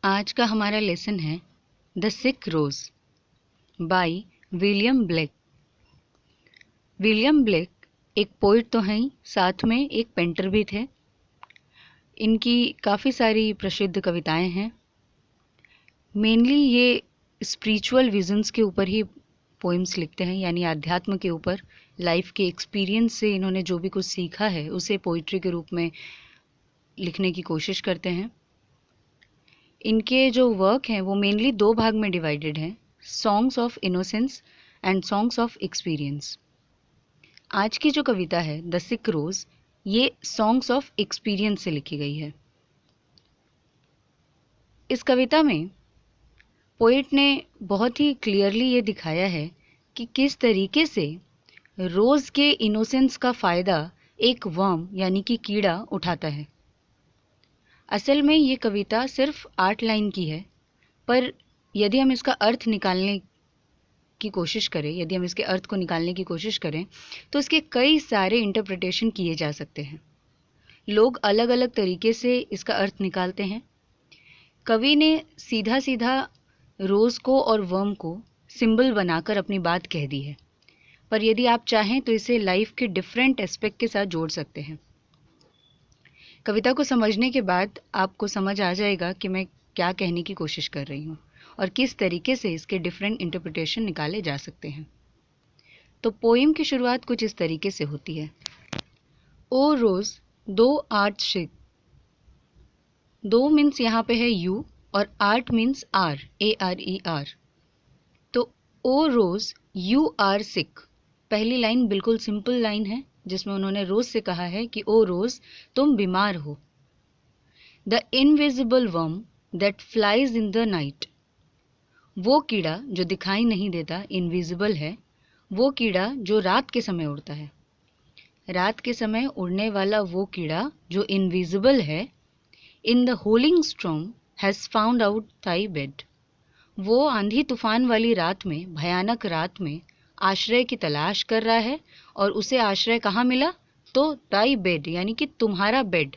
आज का हमारा लेसन है the sick rose by William Blake. William Blake एक पोइट तो हैं ही, साथ में एक पेंटर भी थे। इनकी काफ़ी सारी प्रसिद्ध कविताएं हैं। मेनली ये स्पिरिचुअल विजन्स के ऊपर ही पोइम्स लिखते हैं, यानी आध्यात्म के ऊपर, लाइफ के एक्सपीरियंस से इन्होंने जो भी कुछ सीखा है उसे पोइट्री के रूप में लिखने की कोशिश करते हैं। इनके जो वर्क हैं वो मेनली दो भाग में डिवाइडेड हैं, songs of innocence and songs of experience. आज की जो कविता है द सिक रोज, ये सॉन्ग्स ऑफ एक्सपीरियंस से लिखी गई है। इस कविता में पोएट ने बहुत ही क्लियरली ये दिखाया है कि किस तरीके से रोज के इनोसेंस का फायदा एक वर्म यानी कि कीड़ा उठाता है। असल में ये कविता सिर्फ 8 लाइन की है, पर यदि हम इसका अर्थ निकालने की कोशिश करें, यदि हम इसके अर्थ को निकालने की कोशिश करें तो इसके कई सारे इंटरप्रिटेशन किए जा सकते हैं। लोग अलग अलग तरीके से इसका अर्थ निकालते हैं। कवि ने सीधा सीधा रोज़ को और वर्म को सिंबल बनाकर अपनी बात कह दी है, पर यदि आप चाहें तो इसे लाइफ के डिफरेंट एस्पेक्ट के साथ जोड़ सकते हैं। कविता को समझने के बाद आपको समझ आ जाएगा कि मैं क्या कहने की कोशिश कर रही हूँ और किस तरीके से इसके डिफरेंट इंटरप्रिटेशन निकाले जा सकते हैं। तो पोइम की शुरुआत कुछ इस तरीके से होती है। ओ रोज दो आर्ट शिक, दो मीन्स यहाँ पे है यू और आर्ट मीन्स आर, ARER। तो ओ रोज यू आर सिक, पहली लाइन बिल्कुल सिंपल लाइन है जिसमें उन्होंने रोज से कहा है कि ओ रोज तुम बीमार हो। The invisible worm that flies in the night, वो कीड़ा जो दिखाई नहीं देता, इनविजिबल है, वो कीड़ा जो रात के समय उड़ता है। रात के समय उड़ने वाला वो कीड़ा जो इनविजिबल है, in the howling storm has found out thy bed, वो आंधी तूफान वाली रात में, भयानक रात में आश्रय की तलाश कर रहा है और उसे आश्रय कहाँ मिला? तो ताई बेड, यानी कि तुम्हारा बेड।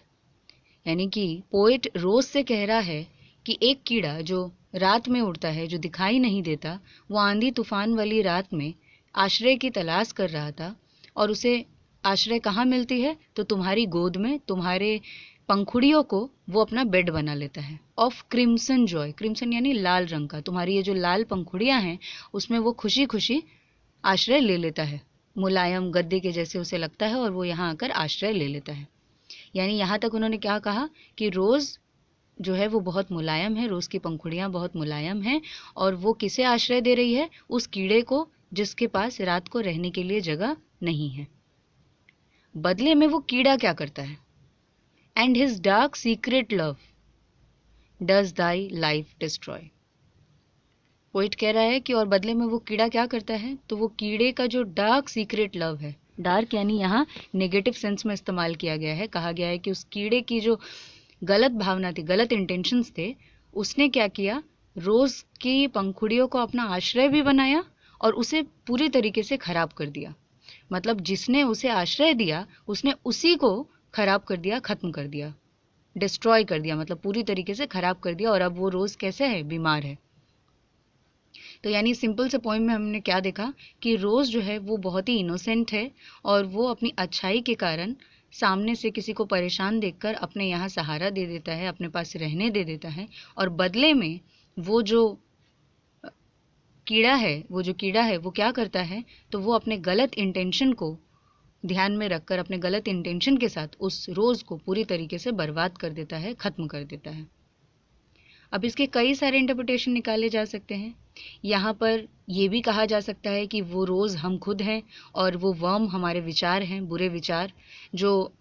यानी कि पोएट रोज से कह रहा है कि एक कीड़ा जो रात में उड़ता है, जो दिखाई नहीं देता, वो आंधी तूफान वाली रात में आश्रय की तलाश कर रहा था और उसे आश्रय कहाँ मिलती है? तो तुम्हारी गोद में, तुम्हारे पंखुड़ियों को वो अपना बेड बना लेता है। ऑफ क्रिम्सन जॉय, क्रिम्सन यानी लाल रंग का, तुम्हारी ये जो लाल पंखुड़ियाँ हैं उसमें वो खुशी खुशी आश्रय ले लेता है। मुलायम गद्दे के जैसे उसे लगता है और वो यहाँ आकर आश्रय ले लेता है। यानी यहाँ तक उन्होंने क्या कहा कि रोज़ जो है वो बहुत मुलायम है, रोज़ की पंखुड़ियाँ बहुत मुलायम हैं और वो किसे आश्रय दे रही है? उस कीड़े को जिसके पास रात को रहने के लिए जगह नहीं है। बदले में वो कीड़ा क्या करता है? And his dark secret love does thy life destroy. Poet कह रहा है कि और बदले में वो कीड़ा क्या करता है? तो वो कीड़े का जो डार्क सीक्रेट लव है, डार्क यानी यहाँ नेगेटिव सेंस में इस्तेमाल किया गया है, कहा गया है कि उस कीड़े की जो गलत भावना थी, गलत इंटेंशंस थे, उसने क्या किया? रोज की पंखुड़ियों को अपना आश्रय भी बनाया और उसे पूरी तरीके से खराब कर दिया। मतलब जिसने उसे आश्रय दिया उसने उसी को खराब कर दिया, खत्म कर दिया, डिस्ट्रॉय कर दिया, मतलब पूरी तरीके से खराब कर दिया। और अब वो रोज कैसे है? बीमार है। तो यानी सिंपल से पोइम में हमने क्या देखा कि रोज जो है वो बहुत ही इनोसेंट है और वो अपनी अच्छाई के कारण सामने से किसी को परेशान देखकर अपने यहाँ सहारा दे देता है, अपने पास रहने दे देता है, और बदले में वो जो कीड़ा है वो क्या करता है? तो वो अपने गलत इंटेंशन को ध्यान में रखकर, अपने गलत इंटेंशन के साथ उस रोज को पूरी तरीके से बर्बाद कर देता है, खत्म कर देता है। अब इसके कई सारे इंटरप्रिटेशन निकाले जा सकते हैं। यहाँ पर ये भी कहा जा सकता है कि वो रोज़ हम खुद हैं और वो वर्म हमारे विचार हैं, बुरे विचार, जो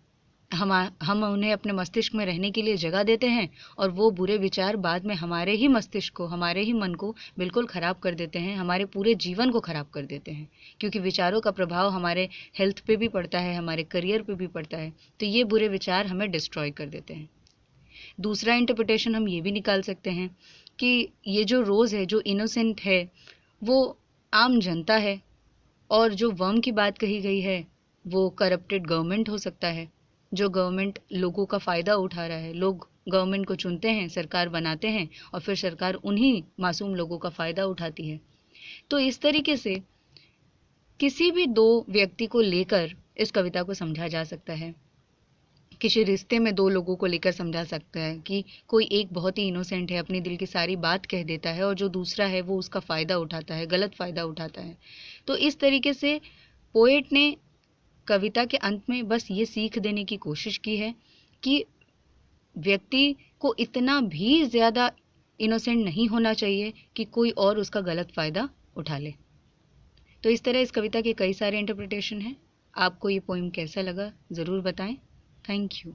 हम उन्हें अपने मस्तिष्क में रहने के लिए जगह देते हैं और वो बुरे विचार बाद में हमारे ही मस्तिष्क को, हमारे ही मन को बिल्कुल ख़राब कर देते हैं, हमारे पूरे जीवन को ख़राब कर देते हैं, क्योंकि विचारों का प्रभाव हमारे हेल्थ पे भी पड़ता है, हमारे करियर पे भी पड़ता है। तो ये बुरे विचार हमें डिस्ट्रॉय कर देते हैं। दूसरा इंटरप्रिटेशन हम ये भी निकाल सकते हैं कि ये जो रोज़ है, जो इनोसेंट है, वो आम जनता है और जो वर्म की बात कही गई है वो करप्टेड गवर्नमेंट हो सकता है, जो गवर्नमेंट लोगों का फ़ायदा उठा रहा है, लोग गवर्नमेंट को चुनते हैं, सरकार बनाते हैं और फिर सरकार उन्हीं मासूम लोगों का फ़ायदा उठाती है। तो इस तरीके से किसी भी दो व्यक्ति को लेकर इस कविता को समझा जा सकता है। किसी रिश्ते में दो लोगों को लेकर समझा सकता है कि कोई एक बहुत ही इनोसेंट है, अपने दिल की सारी बात कह देता है और जो दूसरा है वो उसका फ़ायदा उठाता है, गलत फ़ायदा उठाता है। तो इस तरीके से पोएट ने कविता के अंत में बस ये सीख देने की कोशिश की है कि व्यक्ति को इतना भी ज़्यादा इनोसेंट नहीं होना चाहिए कि कोई और उसका गलत फ़ायदा उठा ले। तो इस तरह इस कविता के कई सारे इंटरप्रिटेशन हैं। आपको ये पोइम कैसा लगा ज़रूर बताएं। Thank you.